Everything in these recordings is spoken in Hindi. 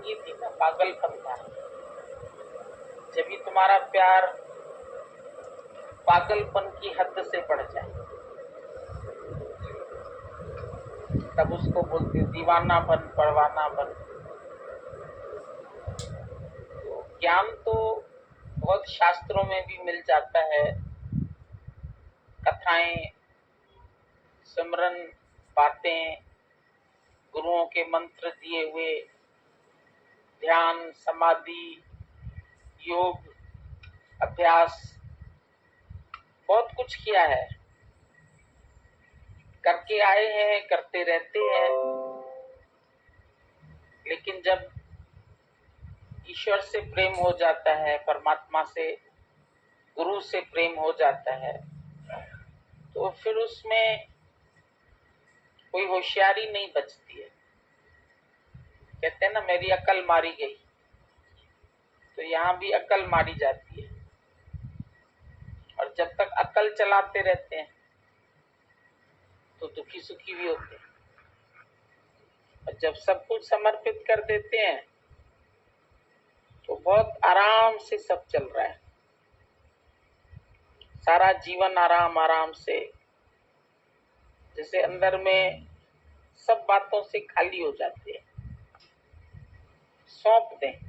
ये थी ना पागलपन था। जब भी तुम्हारा प्यार पागलपन की हद से बढ़ जाए तब उसको बोलते दीवानापन, परवानापन। तो ज्ञान तो बहुत शास्त्रों में भी मिल जाता है, कथाएं, सिमरन, बातें, गुरुओं के मंत्र दिए हुए, ध्यान, समाधि, योग, अभ्यास, बहुत कुछ किया है, करके आए हैं, करते रहते हैं। लेकिन जब ईश्वर से प्रेम हो जाता है, परमात्मा से, गुरु से प्रेम हो जाता है, तो फिर उसमें कोई होशियारी नहीं बचती है। कहते हैं ना, मेरी अकल मारी गई, तो यहाँ भी अकल मारी जाती है। और जब तक अकल चलाते रहते हैं तो दुखी सुखी भी होते हैं, और जब सब कुछ समर्पित कर देते हैं तो बहुत आराम से सब चल रहा है। सारा जीवन आराम आराम से, जैसे अंदर में सब बातों से खाली हो जाती है। सौंप दें,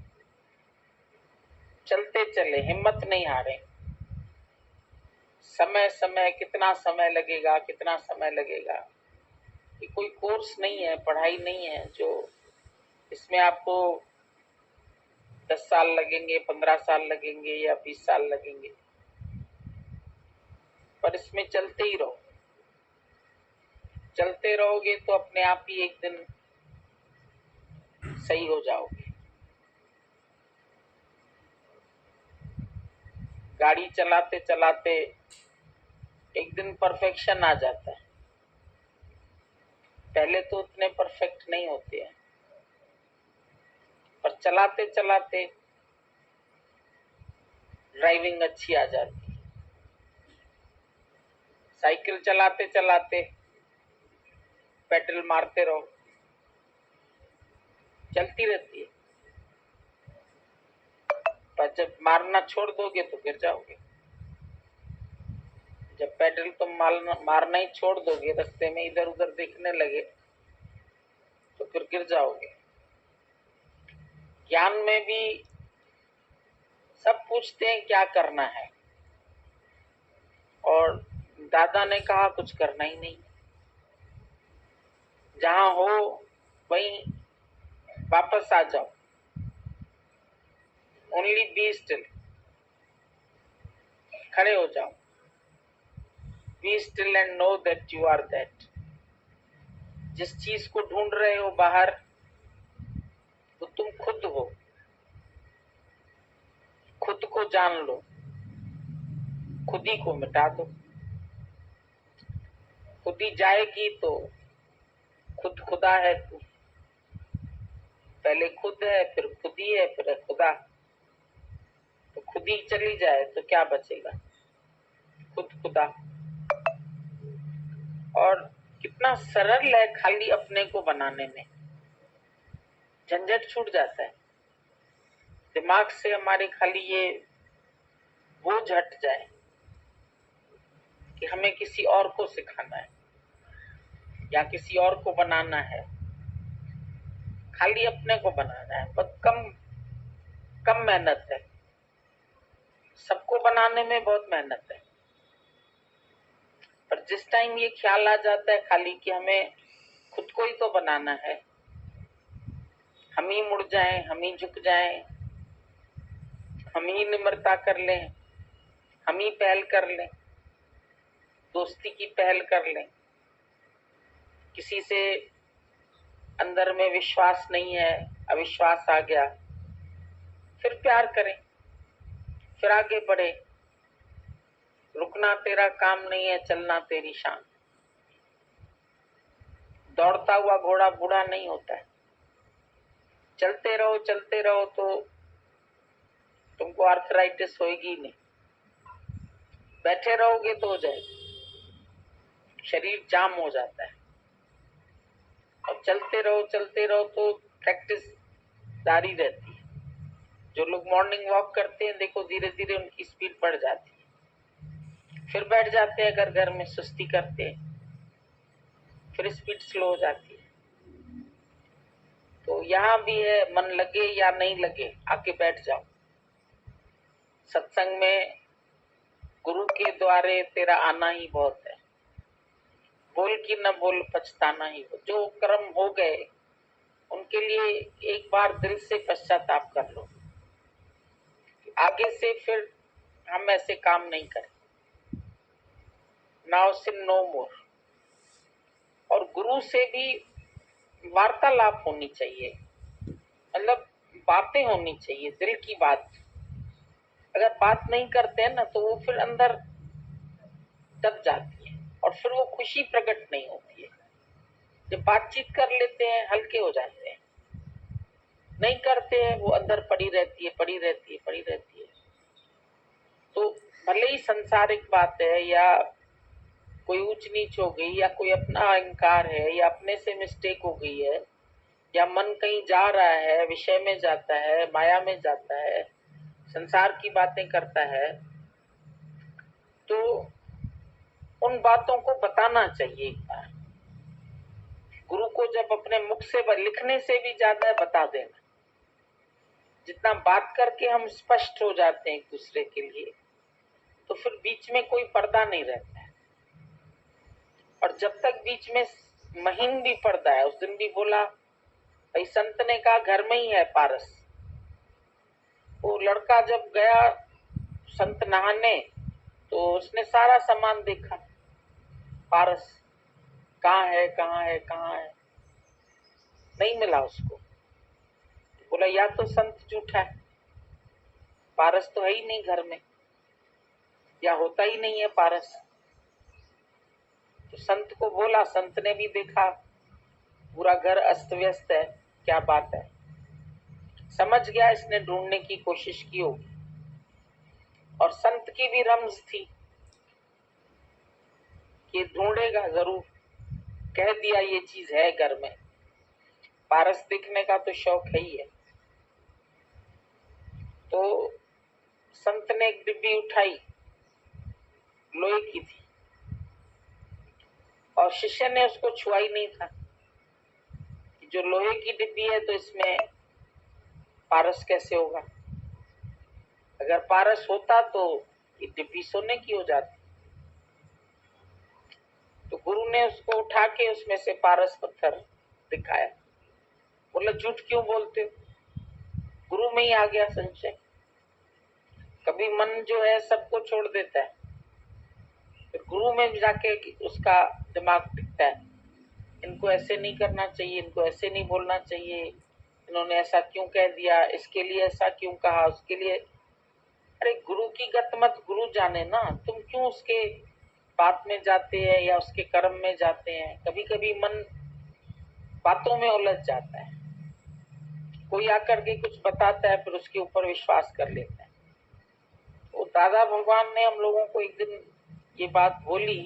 चलते चले, हिम्मत नहीं हारें। समय समय कितना समय लगेगा, कितना समय लगेगा, ये कोई कोर्स नहीं है, पढ़ाई नहीं है जो इसमें आपको 10 साल लगेंगे, 15 साल लगेंगे या 20 साल लगेंगे, पर इसमें चलते ही रहो। चलते रहोगे तो अपने आप ही एक दिन सही हो जाओगे। गाड़ी चलाते चलाते एक दिन परफेक्शन आ जाता है। पहले तो उतने परफेक्ट नहीं होते हैं, पर चलाते चलाते ड्राइविंग अच्छी आ जाती है। साइकिल चलाते चलाते पेडल मारते रहो, चलती रहती है। पर जब मारना छोड़ दोगे तो गिर जाओगे। जब पेडल तुम मारना ही छोड़ दोगे, रास्ते में इधर उधर देखने लगे, तो फिर गिर जाओगे। ज्ञान में भी सब पूछते हैं क्या करना है, और दादा ने कहा कुछ करना ही नहीं। जहां हो वहीं वापस आ जाओ। ओनली बी स्टिल, खड़े हो जाओ। Be still and know that you are that. जिस चीज को ढूंढ रहे हो बाहर, वो तुम खुद हो। खुद को जान लो, खुद ही को मिटा दो। खुद ही जाएगी तो खुद खुदा है तू। पहले खुद है, फिर खुद ही है, फिर है खुदा। तो खुद ही चली जाए तो क्या बचेगा? खुद खुदा। और कितना सरल है खाली अपने को बनाने में, झंझट छूट जाता है दिमाग से हमारे। खाली ये बोझ हट जाए कि हमें किसी और को सिखाना है या किसी और को बनाना है। खाली अपने को बनाना है, बहुत कम कम मेहनत है। सबको बनाने में बहुत मेहनत है, पर जिस टाइम ये ख्याल आ जाता है खाली कि हमें खुद को ही तो बनाना है, हम ही मुड़ जाएं, हम ही झुक जाएं, हम ही निम्रता कर लें, हम ही पहल कर लें, दोस्ती की पहल कर लें। किसी से अंदर में विश्वास नहीं है, अविश्वास आ गया, फिर प्यार करें, फिर आगे बढ़े। रुकना तेरा काम नहीं है, चलना तेरी शान। दौड़ता हुआ घोड़ा बूढ़ा नहीं होता है। चलते रहो तो तुमको आर्थराइटिस होगी नहीं। बैठे रहोगे तो हो जाएगी, शरीर जाम हो जाता है। और चलते रहो तो प्रैक्टिस जारी रहती है। जो लोग मॉर्निंग वॉक करते हैं देखो धीरे धीरे उनकी स्पीड बढ़ जाती है, फिर बैठ जाते हैं, अगर घर में सुस्ती करते हैं फिर स्पीड स्लो हो जाती है। तो यहाँ भी है, मन लगे या नहीं लगे आके बैठ जाओ सत्संग में। गुरु के द्वारे तेरा आना ही बहुत है, बोल की न बोल पछताना ही हो। जो कर्म हो गए उनके लिए एक बार दिल से पश्चाताप कर लो, आगे से फिर हम ऐसे काम नहीं करें। नाउ सिन नो मोर। और गुरु से भी वार्तालाप होनी चाहिए, मतलब बातें होनी चाहिए, दिल की बात। अगर बात नहीं करते हैं ना तो वो फिर अंदर दब जाती है और फिर वो खुशी प्रकट नहीं होती है। जब बातचीत कर लेते हैं हल्के हो जाते हैं, नहीं करते हैं वो अंदर पड़ी रहती है, पड़ी रहती है, पड़ी रहती है। तो भले ही संसारिक बात है या कोई ऊंच नीच हो गई या कोई अपना अहंकार है या अपने से मिस्टेक हो गई है या मन कहीं जा रहा है, विषय में जाता है, माया में जाता है, संसार की बातें करता है, तो उन बातों को बताना चाहिए एक बार। गुरु को जब अपने मुख से लिखने से भी ज्यादा बता देना। जितना बात करके हम स्पष्ट हो जाते हैं एक दूसरे के लिए तो फिर बीच में कोई पर्दा नहीं रहता है। और जब तक बीच में महीन भी पर्दा है, उस दिन भी बोला भाई संत ने कहा घर में ही है पारस। वो लड़का जब गया संत नहाने तो उसने सारा सामान देखा, पारस कहाँ है कहाँ है कहाँ है, नहीं मिला उसको। बोला या तो संत झूठा है, पारस तो है ही नहीं घर में, या होता ही नहीं है पारस। तो संत को बोला, संत ने भी देखा पूरा घर अस्त व्यस्त है, क्या बात है। समझ गया इसने ढूंढने की कोशिश की होगी। और संत की भी रमज थी कि ढूंढेगा जरूर, कह दिया ये चीज है घर में, पारस देखने का तो शौक है ही है। तो संत ने एक डिब्बी उठाई, लोहे की थी, और शिष्य ने उसको छुआ ही नहीं था कि जो लोहे की डिब्बी है तो इसमें पारस कैसे होगा। अगर पारस होता तो ये डिब्बी सोने की हो जाती। तो गुरु ने उसको उठा के उसमें से पारस पत्थर दिखाया। बोला झूठ क्यों बोलते हो, गुरु में ही आ गया संशय। कभी मन जो है सबको छोड़ देता है, फिर गुरु में जाके उसका दिमाग टिकता है, इनको ऐसे नहीं करना चाहिए, इनको ऐसे नहीं बोलना चाहिए, इन्होंने ऐसा क्यों कह दिया, इसके लिए ऐसा क्यों कहा, उसके लिए। अरे गुरु की गत मत गुरु जाने ना, तुम क्यों उसके बात में जाते हैं या उसके कर्म में जाते हैं। कभी कभी मन बातों में उलझ जाता है, कोई आकर के कुछ बताता है फिर उसके ऊपर विश्वास कर लेता है। तो दादा भगवान ने हम लोगों को एक दिन ये बात बोली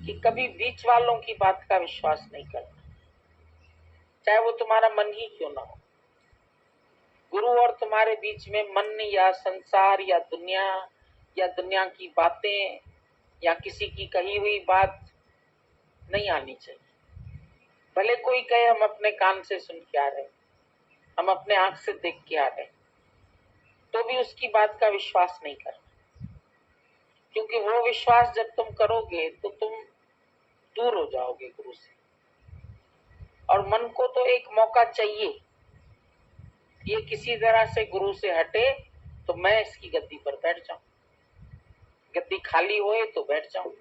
कि कभी बीच वालों की बात का विश्वास नहीं करना, चाहे वो तुम्हारा मन ही क्यों ना हो। गुरु और तुम्हारे बीच में मन या संसार या दुनिया की बातें या किसी की कही हुई बात नहीं आनी चाहिए। भले कोई कहे हम अपने कान से सुन के आ रहे, हम अपने आंख से देख के आ रहे, तो भी उसकी बात का विश्वास नहीं करना। क्योंकि वो विश्वास जब तुम करोगे तो तुम दूर हो जाओगे गुरु से। और मन को तो एक मौका चाहिए, ये किसी तरह से गुरु से हटे तो मैं इसकी गद्दी पर बैठ जाऊं, गद्दी खाली होए तो बैठ जाऊं।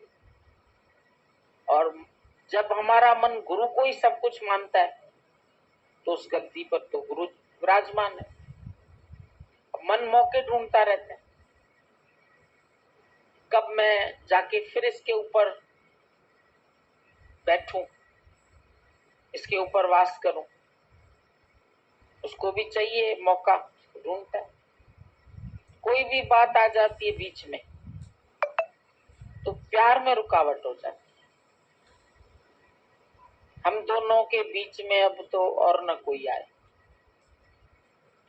और जब हमारा मन गुरु को ही सब कुछ मानता है तो उस गद्दी पर तो गुरु विराजमान है। मन मौके ढूंढता रहता है, कब मैं जाके फिर इसके ऊपर बैठूं, इसके ऊपर वास करूं। उसको भी चाहिए मौका, ढूंढता है। कोई भी बात आ जाती है बीच में तो प्यार में रुकावट हो जाती है। हम दोनों के बीच में अब तो और न कोई आए,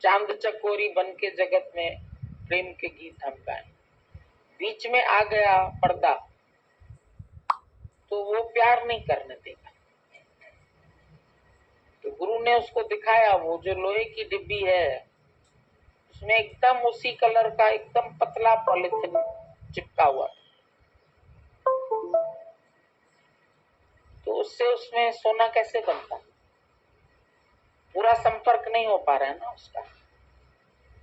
चांद चकोरी बन के जगत में प्रेम के गीत हम गाएं। बीच में आ गया पर्दा तो वो प्यार नहीं करने देगा। तो गुरु ने उसको दिखाया, वो जो लोहे की डिब्बी है उसमें एकदम उसी कलर का एकदम पतला पॉलिथीन चिपका हुआ, तो उससे उसमें सोना कैसे बनता? पूरा संपर्क नहीं हो पा रहा है ना उसका।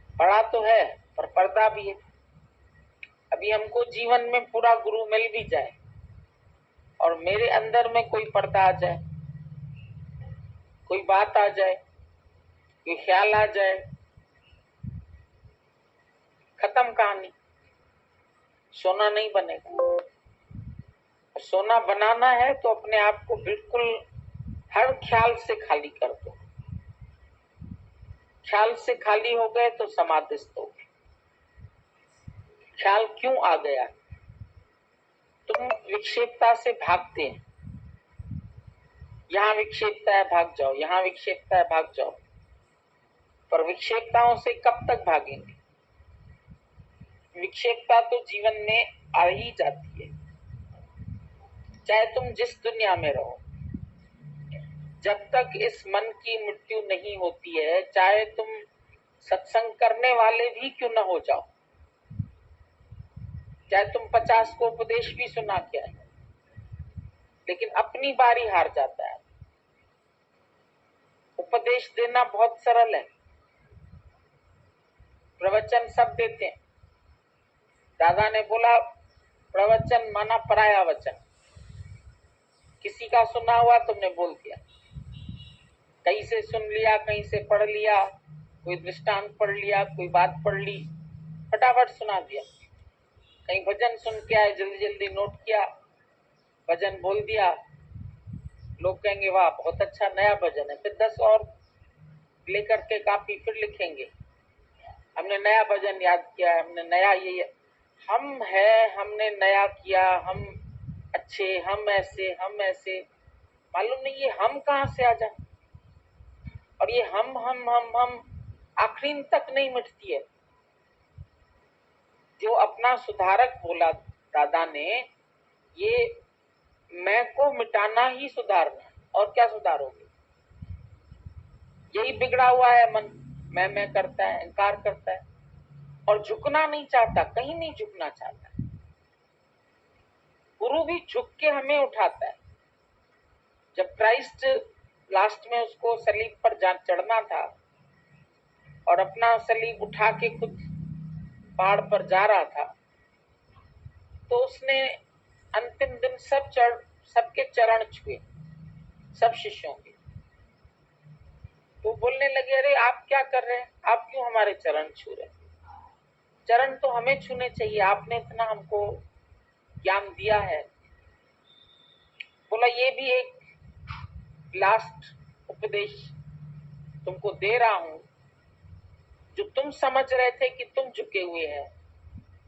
पड़ा तो है पर पर्दा भी है। अभी हमको जीवन में पूरा गुरु मिल भी जाए और मेरे अंदर में कोई पर्दा आ जाए, कोई बात आ जाए, कोई ख्याल आ जाए, खत्म कहानी। सोना नहीं बनेगा। सोना बनाना है तो अपने आप को बिल्कुल हर ख्याल से खाली कर दो। ख्याल से खाली हो गए तो समाधिस्थ हो गए। ख्याल क्यों आ गया? तुम विक्षेपता से भागते हैं, यहाँ विक्षेपता है भाग जाओ, यहाँ विक्षेपता है भाग जाओ, पर विक्षेपताओं से कब तक भागेंगे? विक्षेपता तो जीवन में आ ही जाती है, चाहे तुम जिस दुनिया में रहो। जब तक इस मन की मृत्यु नहीं होती है, चाहे तुम सत्संग करने वाले भी क्यों न हो जाओ, चाहे तुम 50 को उपदेश भी सुना के आए, लेकिन अपनी बारी हार जाता है। उपदेश देना बहुत सरल है, प्रवचन सब देते हैं। दादा ने बोला प्रवचन माना पराया वचन, किसी का सुना हुआ तुमने बोल दिया, कहीं से सुन लिया, कहीं से पढ़ लिया, कोई दृष्टांत पढ़ लिया, कोई बात पढ़ ली, फटाफट सुना दिया। कहीं भजन सुन के आए, जल्दी जल्दी नोट किया, भजन बोल दिया। लोग कहेंगे वाह बहुत अच्छा नया भजन है, फिर 10 और लेकर के कापी फिर लिखेंगे, हमने नया भजन याद किया, हमने नया ये हम है, हमने नया किया, हम अच्छे, हम ऐसे मालूम नहीं ये हम कहाँ से आ जाए। और ये हम आखिरी तक नहीं मिटती है। जो अपना सुधारक बोला दादा ने, ये मैं को मिटाना ही सुधारना, और क्या सुधारोगे? यही बिगड़ा हुआ है मन, मैं करता है, इनकार करता है और झुकना नहीं चाहता, कहीं नहीं झुकना चाहता। गुरु भी झुक के हमें उठाता है। जब क्राइस्ट लास्ट में उसको सलीब पर चढ़ना था और अपना सलीब उठा के खुद पहाड़ पर जा रहा था, तो उसने अंतिम दिन सबके चरण छुए, सब शिष्यों के। तो बोलने लगे अरे आप क्या कर रहे हैं, आप क्यों हमारे चरण छू रहे हैं? चरण तो हमें छूने चाहिए, आपने इतना हमको ज्ञान दिया है। बोला ये भी एक लास्ट उपदेश तुमको दे रहा हूं, जो तुम समझ रहे थे कि तुम झुके हुए हैं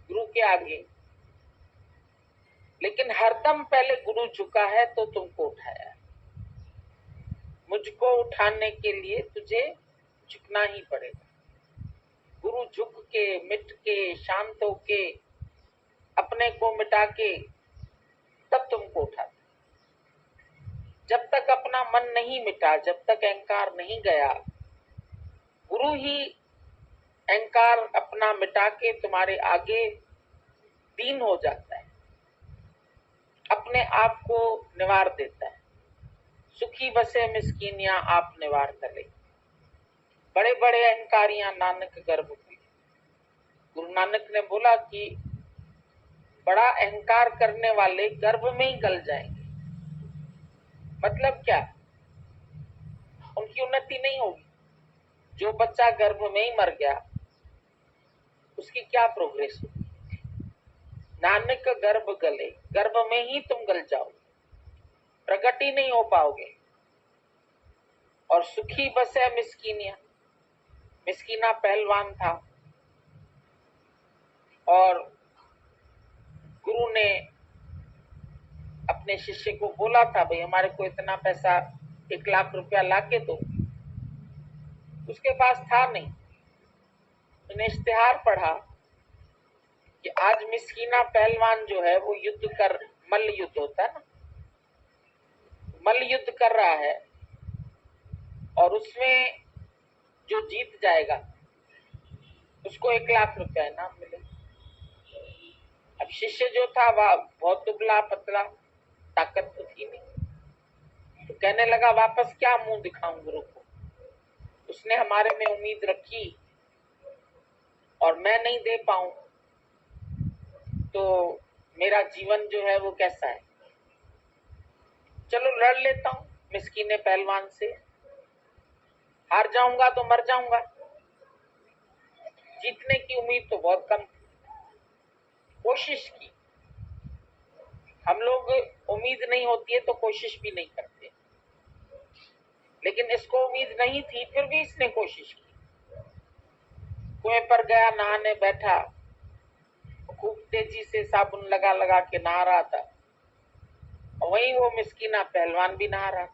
गुरु के आगे, लेकिन हरदम पहले गुरु झुका है तो तुमको उठाया है। मुझको उठाने के लिए तुझे झुकना ही पड़ेगा। गुरु झुक के, मिट के, शांत होके, अपने को मिटा के तब तुमको उठाता। जब तक अपना मन नहीं मिटा, जब तक अहंकार नहीं गया, गुरु ही अहंकार अपना मिटा के तुम्हारे आगे दीन हो जाता है, अपने आप को निवार देता है। सुखी बसे मिस्कीनियां आप निवार तले, बड़े बड़े अहंकारियां नानक गर्भ हुई। गुरु नानक ने बोला कि बड़ा अहंकार करने वाले गर्भ में ही गल जाएंगे। मतलब क्या? उनकी उन्नति नहीं होगी। जो बच्चा गर्भ में ही मर गया उसकी क्या प्रोग्रेस होगी? नानक गर्भ गले, गर्भ में ही तुम गल जाओ, प्रकट ही नहीं हो पाओगे। और सुखी बस है मिस्कीनिया, मिस्कीना पहलवान था और गुरु ने अपने शिष्य को बोला था भाई हमारे को इतना पैसा 1 लाख रुपया लाके दो। उसके पास था नहीं, मैंने इश्तिहार पढ़ा कि आज मिस्कीना पहलवान जो है वो मल्ल युद्ध होता है ना, मल्ल युद्ध कर रहा है और उसमें जो जीत जाएगा उसको 1 लाख रुपया इनाम मिलेगा। अब शिष्य जो था वह बहुत दुबला पतला, ताकत तो थी नहीं, तो कहने लगा वापस क्या मुंह दिखाऊं गुरु को, उसने हमारे में उम्मीद रखी और मैं नहीं दे पाऊं तो मेरा जीवन जो है वो कैसा है, चलो लड़ लेता हूं मिस्कीने पहलवान से, हार जाऊंगा तो मर जाऊंगा। जीतने की उम्मीद तो बहुत कम थी, कोशिश की। हम लोग उम्मीद नहीं होती है तो कोशिश भी नहीं करते, लेकिन इसको उम्मीद नहीं थी फिर भी इसने कोशिश की। कुएं पर गया, नहाने बैठा, खूब तेजी से साबुन लगा लगा के नहा रहा था, वहीं वो मिस्कीना पहलवान भी नहा रहा था।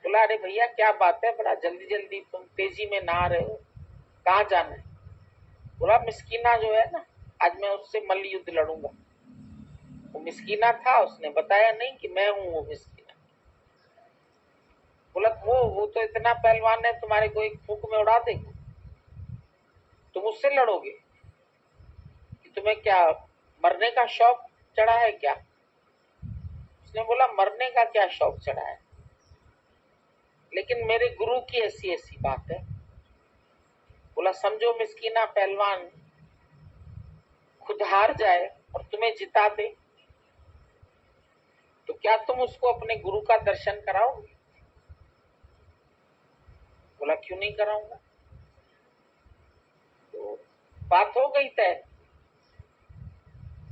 बोला अरे भैया क्या बात है, बड़ा जल्दी जल्दी तुम तेजी में नहा रहे हो, कहाँ जाना है? बोला मिस्कीना जो है ना, आज मैं उससे मल्ल युद्ध लड़ूंगा। वो मिस्कीना था, उसने बताया नहीं कि मैं हूं वो मिस्कीना। बोला वो तो इतना पहलवान है, तुम्हारे को एक फूंक में उड़ा देगा, तुम उससे लड़ोगे? कि तुम्हें क्या मरने का शौक चढ़ा है क्या? उसने बोला मरने का क्या शौक चढ़ा है, लेकिन मेरे गुरु की ऐसी ऐसी बात है। बोला समझो मिस्कीना पहलवान खुद हार जाए और तुम्हें जिता दे तो क्या तुम उसको अपने गुरु का दर्शन कराओगे? बोला क्यों नहीं कराऊंगा। तो बात हो गई तय,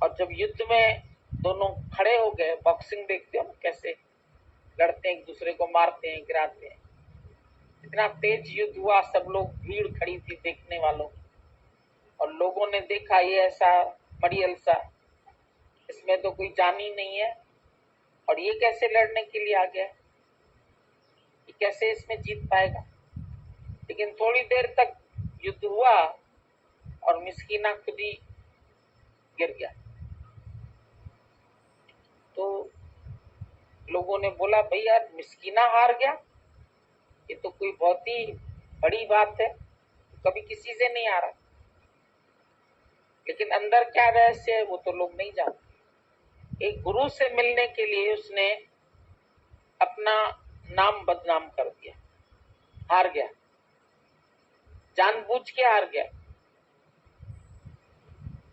और जब युद्ध में दोनों खड़े हो गए, बॉक्सिंग देखते हो ना कैसे लड़ते हैं, एक दूसरे को मारते हैं, गिराते हैं, इतना तेज युद्ध हुआ, सब लोग भीड़ खड़ी थी देखने वालों, और लोगों ने देखा ये ऐसा मरियल सा, इसमें तो कोई जान ही नहीं है, और ये कैसे लड़ने के लिए आ गया, ये कैसे इसमें जीत पाएगा। लेकिन थोड़ी देर तक युद्ध हुआ और मिस्कीना खुद ही गिर गया। तो लोगों ने बोला भैया मिस्कीना हार गया, ये तो कोई बहुत ही बड़ी बात है, कभी किसी से नहीं हारा। लेकिन अंदर क्या रहस्य है वो तो लोग नहीं जानते। एक गुरु से मिलने के लिए उसने अपना नाम बदनाम कर दिया, हार गया, जानबूझ के हार गया।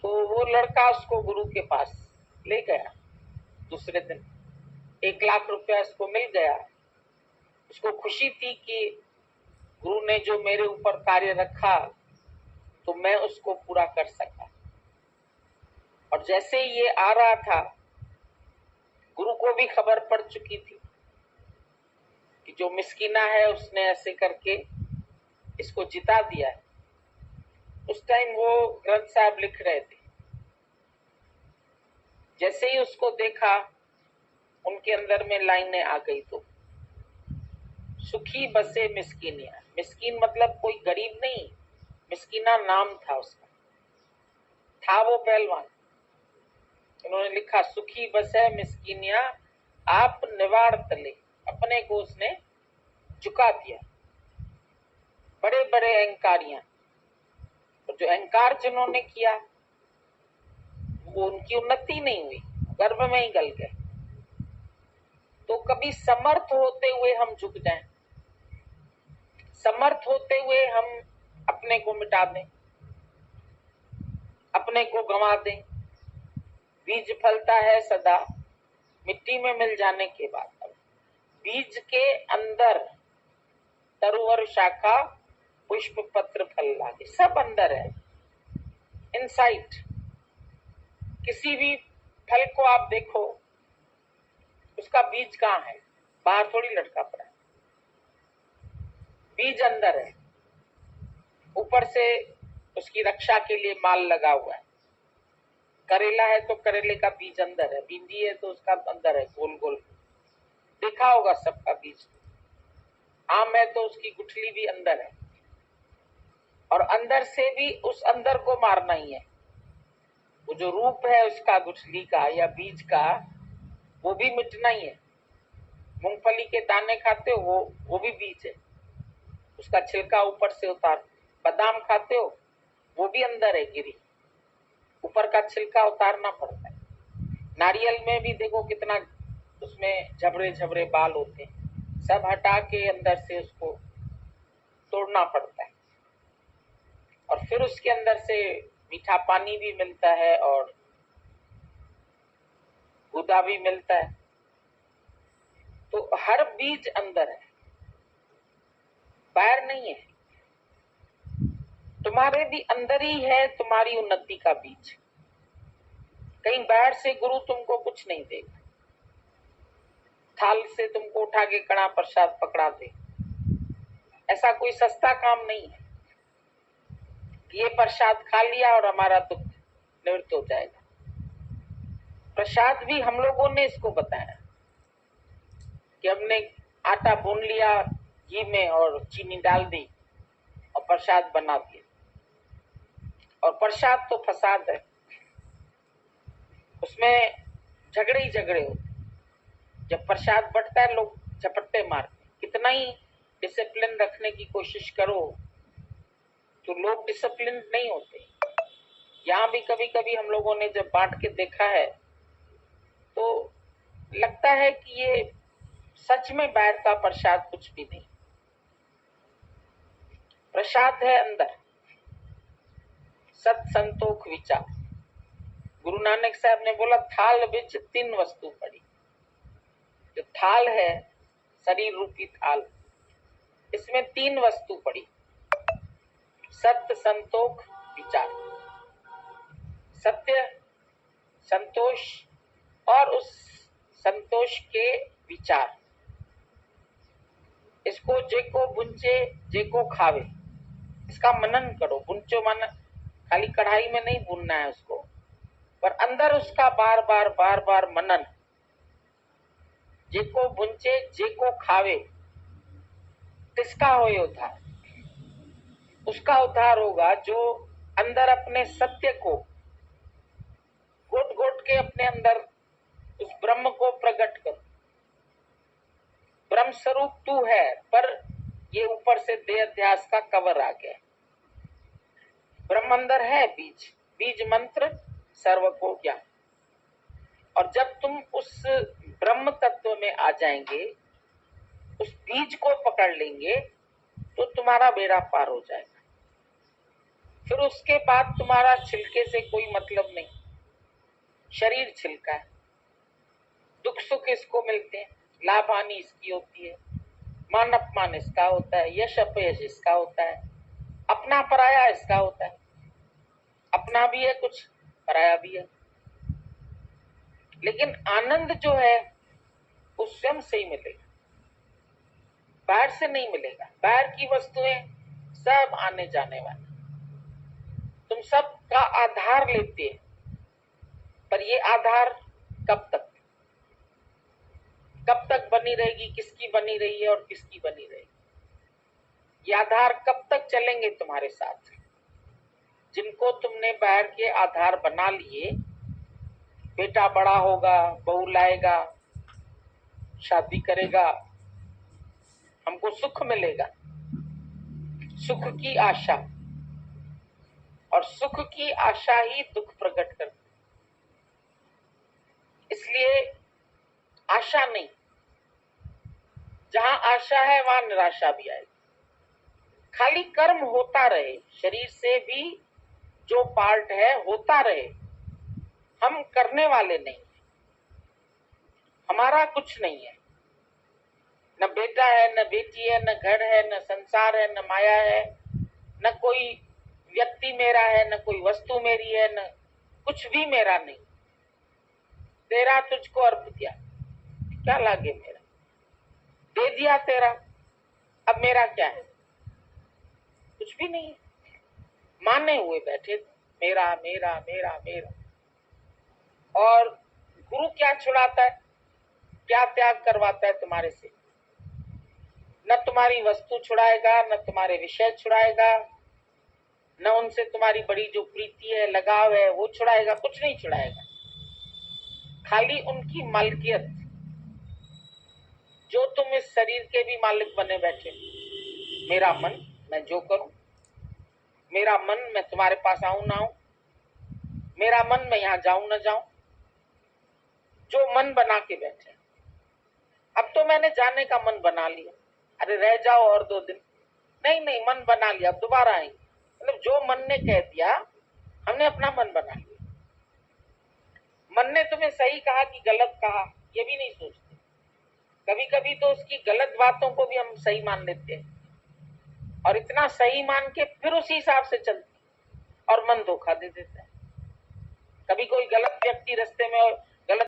तो वो लड़का उसको गुरु के पास ले गया, दूसरे दिन 1 लाख रुपया उसको मिल गया। उसको खुशी थी कि गुरु ने जो मेरे ऊपर कार्य रखा तो मैं उसको पूरा कर सका। और जैसे ही ये आ रहा था, गुरु को भी खबर पड़ चुकी थी कि जो मिस्कीना है उसने ऐसे करके इसको जिता दिया है। उस टाइम वो ग्रंथ साहब लिख रहे थे, जैसे ही उसको देखा उनके अंदर में लाइनें आ गई। तो सुखी बसे मिस्कीनिया, मिस्कीन मतलब कोई गरीब नहीं, मिस्कीना नाम था उसका, था वो पहलवान। उन्होंने लिखा सुखी बसे मिस्कीनिया आप निवार तले, अपने को उसने झुका दिया। बड़े बड़े अहंकारियां, और जो अहंकार जिन्होंने किया वो उनकी उन्नति नहीं हुई, गर्भ में ही गल गए। तो कभी समर्थ होते हुए हम झुक जाएं, समर्थ होते हुए हम अपने को मिटा दें, अपने को गंवा दें। बीज फलता है सदा मिट्टी में मिल जाने के बाद, बीज के अंदर तरुवर शाखा पुष्प पत्र फल लागे, सब अंदर है, इनसाइड। किसी भी फल को आप देखो, उसका बीज कहाँ है, बाहर थोड़ी लटका पड़ा है, बीज अंदर है, ऊपर से उसकी रक्षा के लिए माल लगा हुआ है। करेला है तो करेले का बीज अंदर है, भिंडी है तो उसका अंदर है गोल गोल, देखा होगा सबका बीज। आम है तो उसकी गुठली भी अंदर है, और अंदर से भी उस अंदर को मारना ही है। वो जो रूप है उसका, गुठली का या बीज का, वो भी मिटना ही है। मूंगफली के दाने खाते हो, वो भी बीज है, उसका छिलका ऊपर से उतार। बादाम खाते हो, वो भी अंदर है गिरी, ऊपर का छिलका उतारना पड़ता है। नारियल में भी देखो कितना उसमें झबरे झबरे बाल होते हैं, सब हटा के अंदर से उसको तोड़ना पड़ता है। और फिर उसके अंदर से मीठा पानी भी मिलता है और गुदा भी मिलता है। तो हर बीज अंदर है, बाहर नहीं है। तुम्हारे भी अंदर ही है तुम्हारी उन्नति का बीज। कहीं बाहर से गुरु तुमको कुछ नहीं देगा, थाल से तुमको उठा के कड़ा प्रसाद पकड़ा दे, ऐसा कोई सस्ता काम नहीं है। ये प्रसाद खा लिया और हमारा दुख निवृत्त हो जाएगा। प्रसाद भी हम लोगों ने इसको बताया कि हमने आटा भून लिया घी में और चीनी डाल दी और प्रसाद बना दिया। और प्रसाद तो फसाद है, उसमें झगड़े ही झगड़े होते। जब प्रसाद बंटता है लोग झपट्टे मारते। कितना ही डिसिप्लिन रखने की कोशिश करो तो लोग डिसिप्लिन नहीं होते। यहाँ भी कभी कभी हम लोगों ने जब बांट के देखा है तो लगता है कि ये सच में बाहर का प्रसाद कुछ भी नहीं, प्रसाद है अंदर। सत संतोख विचार। गुरु नानक साहब ने बोला थाल विच 3 वस्तु पड़ी। जो थाल है, शरीर रूपी थाल, इसमें 3 वस्तु पड़ी, सत्य संतोख विचार। सत्य, संतोष और उस संतोष के विचार। इसको जेको बुंचे जेको खावे, इसका मनन करो। बुंचो मन खाली कढ़ाई में नहीं भूनना है उसको, पर अंदर उसका बार बार मनन। जेको बुंचे जेको खावे किसका होए उद्धार? उसका उद्धार होगा जो अंदर अपने सत्य को घोट घोट के अपने अंदर उस ब्रह्म को प्रकट कर। ब्रह्म स्वरूप तू है, पर ये ऊपर से देह अध्यास का कवर आ गया। ब्रह्म अंदर है, बीज, बीज मंत्र सर्व को ज्ञान। और जब तुम उस ब्रह्म तत्व में आ जाएंगे, उस बीज को पकड़ लेंगे, तो तुम्हारा बेड़ा पार हो जाएगा। फिर उसके बाद तुम्हारा छिलके से कोई मतलब नहीं। शरीर छिलका है, दुख सुख इसको मिलते हैं, लाभ हानि इसकी होती है, मान अपमान इसका होता है, यश अपयश इसका होता है, अपना पराया इसका होता है। अपना भी है कुछ, पराया भी है। लेकिन आनंद जो है वो स्वयं से ही मिलेगा, बाहर से नहीं मिलेगा। बाहर की वस्तुएं सब आने जाने वाली, तुम सब का आधार लेते हैं, पर ये आधार कब तक बनी रहेगी, किसकी बनी रही है और किसकी बनी रहेगी? ये आधार कब तक चलेंगे तुम्हारे साथ? जिनको तुमने बाहर के आधार बना लिए, बेटा बड़ा होगा, बहू लाएगा, शादी करेगा, हमको सुख मिलेगा, सुख की आशा, और सुख की आशा ही दुख प्रकट करती। इसलिए आशा नहीं, जहां आशा है वहां निराशा भी आएगी। खाली कर्म होता रहे, शरीर से भी जो पार्ट है होता रहे, हम करने वाले नहीं, हमारा कुछ नहीं है। न बेटा है, न बेटी है, न घर है, न संसार है, न माया है, न कोई व्यक्ति मेरा है, न कोई वस्तु मेरी है, न कुछ भी मेरा नहीं। तेरा तुझको अर्प दिया, क्या लागे मेरा? दे दिया तेरा, अब मेरा क्या है? कुछ भी नहीं। माने हुए बैठे, मेरा मेरा मेरा मेरा। और गुरु क्या छुड़ाता है, क्या त्याग करवाता है तुम्हारे से? न तुम्हारी वस्तु छुड़ाएगा, न तुम्हारे विषय छुड़ाएगा, न उनसे तुम्हारी बड़ी जो प्रीति है, लगाव है, वो छुड़ाएगा, कुछ नहीं छुड़ाएगा। खाली उनकी मालिकियत, जो तुम इस शरीर के भी मालिक बने बैठे। मेरा मन, मैं जो करूं, मेरा मन, मैं तुम्हारे पास आऊं ना आऊं, मेरा मन, मैं यहां जाऊं ना जाऊं, जो मन बना के बैठे। अब तो मैंने जाने का मन बना लिया, अरे रह जाओ और 2 दिन, नहीं नहीं, मन बना लिया, अब दोबारा आएंगे। मतलब जो मन ने कह दिया, हमने अपना मन बना लिया। मन ने तुम्हें सही कहा कि गलत कहा, ये भी नहीं सोचते। कभी कभी तो उसकी गलत बातों को भी हम सही मान लेते हैं, और इतना सही मान के फिर उसी हिसाब से चलते, और मन धोखा दे देता है। कभी कोई गलत व्यक्ति रास्ते में गलत